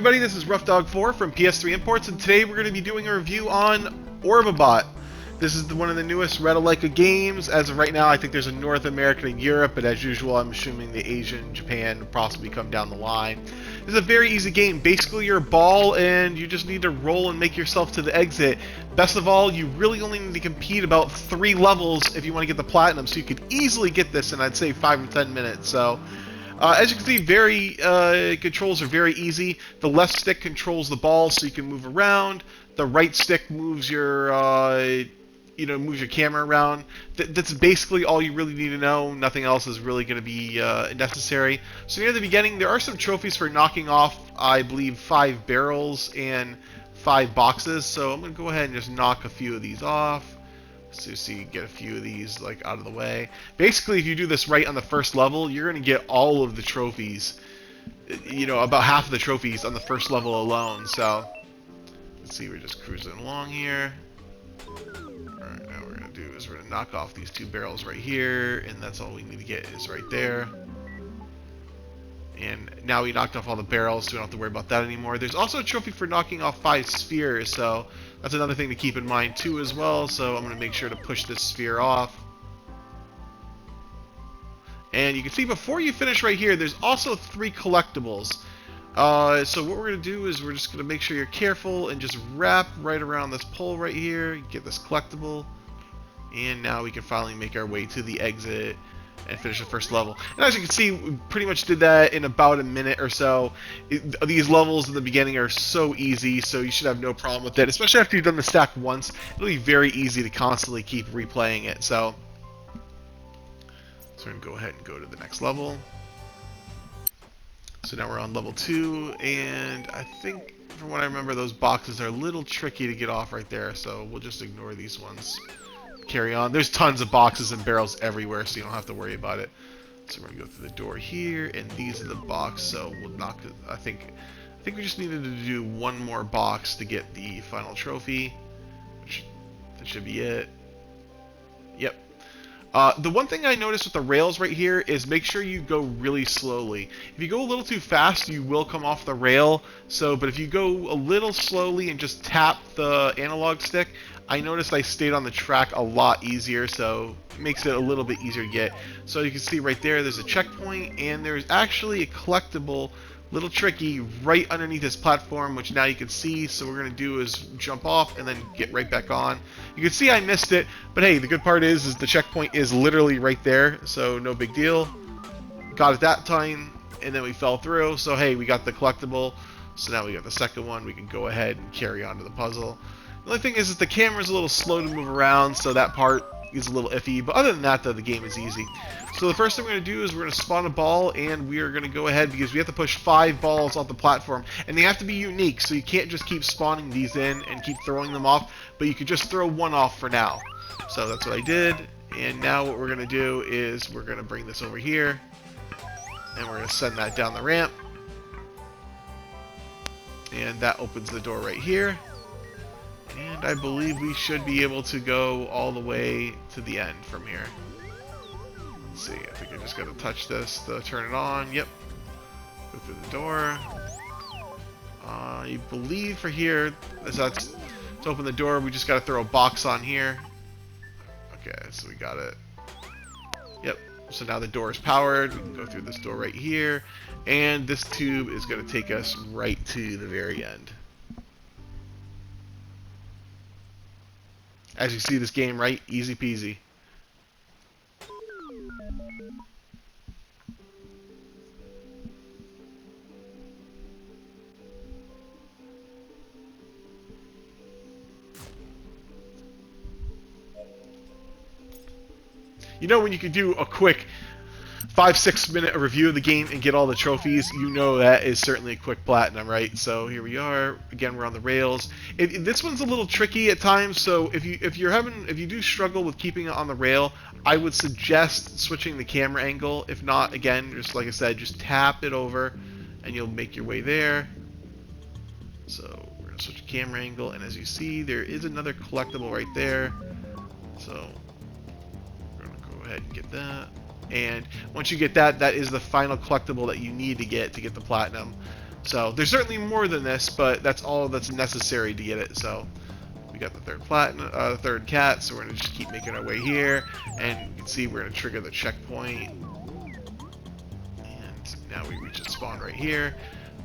everybody, this is Rough Dog 4 from PS3 Imports, and today we're going to be doing a review on Orbabot. This is one of the newest Red-alike games. As of right now, I think there's a North American and Europe, but as usual, I'm assuming the Asian, Japan will possibly come down the line. This is a very easy game. Basically, you're a ball, and you just need to roll and make yourself to the exit. Best of all, you really only need to compete about 3 levels if you want to get the Platinum, so you could easily get this in, I'd say, 5 or 10 minutes. So, as you can see, controls are very easy. The left stick controls the ball, so you can move around. The right stick moves your, moves your camera around. That's basically all you really need to know. Nothing else is really going to be necessary. So near the beginning, there are some trophies for knocking off, I believe, 5 barrels and 5 boxes. So I'm going to go ahead and just knock a few of these off. So you get a few of these like out of the way. Basically, if you do this right on the first level, you're going to get all of the trophies. About half of the trophies on the first level alone. So let's see, we're just cruising along here. Alright, now what we're going to do is we're going to knock off these 2 barrels right here, and that's all we need to get is right there. And now we knocked off all the barrels, so we don't have to worry about that anymore. There's also a trophy for knocking off 5 spheres, so that's another thing to keep in mind too as well. So I'm going to make sure to push this sphere off. And you can see before you finish right here, there's also 3 collectibles. So what we're going to do is we're just going to make sure you're careful and just wrap right around this pole right here, get this collectible, and now we can finally make our way to the exit and finish the first level. And as you can see, we pretty much did that in about a minute or so. These levels in the beginning are so easy, so you should have no problem with it, especially after you've done the stack once. It'll be very easy to constantly keep replaying it. So we're going to go ahead and go to the next level. So now we're on level 2, and I think, from what I remember, those boxes are a little tricky to get off right there, so we'll just ignore these ones. Carry on. There's tons of boxes and barrels everywhere, so you don't have to worry about it. So we're going to go through the door here, and these are the box, so we'll knock it. I think we just needed to do one more box to get the final trophy. That should be it. Yep. The one thing I noticed with the rails right here is make sure you go really slowly. If you go a little too fast, you will come off the rail. But if you go a little slowly and just tap the analog stick, I noticed I stayed on the track a lot easier, so it makes it a little bit easier to get. So you can see right there, there's a checkpoint, and there's actually a collectible, little tricky, right underneath this platform, which now you can see. So what we're going to do is jump off and then get right back on. You can see I missed it, but hey, the good part is the checkpoint is literally right there, so no big deal. Got it that time, and then we fell through, so hey, we got the collectible. So now we got the second one, we can go ahead and carry on to the puzzle. The only thing is the camera's a little slow to move around, so that part is a little iffy, but other than that, though, the game is easy. So the first thing we're going to do is we're going to spawn a ball, and we are going to go ahead because we have to push 5 balls off the platform, and they have to be unique, so you can't just keep spawning these in and keep throwing them off, but you could just throw one off for now. So that's what I did, and now what we're going to do is we're going to bring this over here, and we're going to send that down the ramp, and that opens the door right here. And I believe we should be able to go all the way to the end from here. Let's see, I think I just got to touch this to turn it on. Yep. Go through the door. I believe for here, to open the door, we just got to throw a box on here. Okay, so we got it. Yep. So now the door is powered. We can go through this door right here. And this tube is going to take us right to the very end. As you see, this game, right? Easy peasy. When you can do a quick 5-6 minute review of the game and get all the trophies, that is certainly a quick platinum, right? So here we are. Again, we're on the rails. This one's a little tricky at times, so if you do struggle with keeping it on the rail, I would suggest switching the camera angle. If not, again, just like I said, just tap it over and you'll make your way there. So we're going to switch camera angle, and as you see, there is another collectible right there. So we're going to go ahead and get that. And once you get that, that is the final collectible that you need to get the platinum. So there's certainly more than this, but that's all that's necessary to get it. So we got the third cat, so we're gonna just keep making our way here, and you can see we're gonna trigger the checkpoint. And now we reach a spawn right here.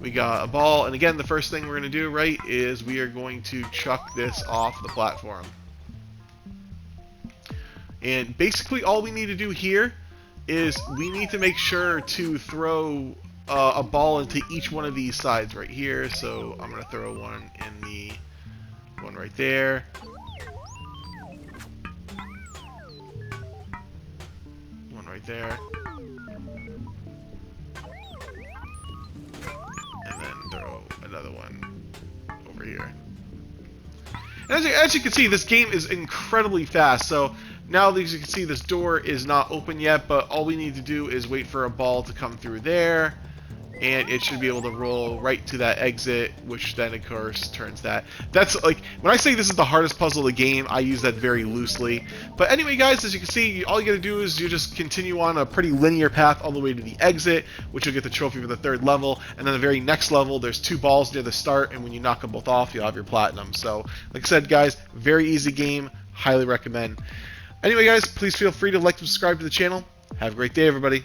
We got a ball, and again, the first thing we're gonna do, right, is we are going to chuck this off the platform. And basically, all we need to do here is we need to make sure to throw a ball into each one of these sides right here. So I'm going to throw one in the one right there. One right there. And then throw another one over here. And as you can see, this game is incredibly fast. So now, as you can see, this door is not open yet, but all we need to do is wait for a ball to come through there, and it should be able to roll right to that exit, which then, of course, turns that. That's like, when I say this is the hardest puzzle of the game, I use that very loosely. But anyway, guys, as you can see, all you gotta do is you just continue on a pretty linear path all the way to the exit, which you'll get the trophy for the 3rd level. And then the very next level, there's 2 balls near the start, and when you knock them both off, you'll have your platinum. So, like I said, guys, very easy game. Highly recommend. Anyway, guys, please feel free to like and subscribe to the channel. Have a great day, everybody.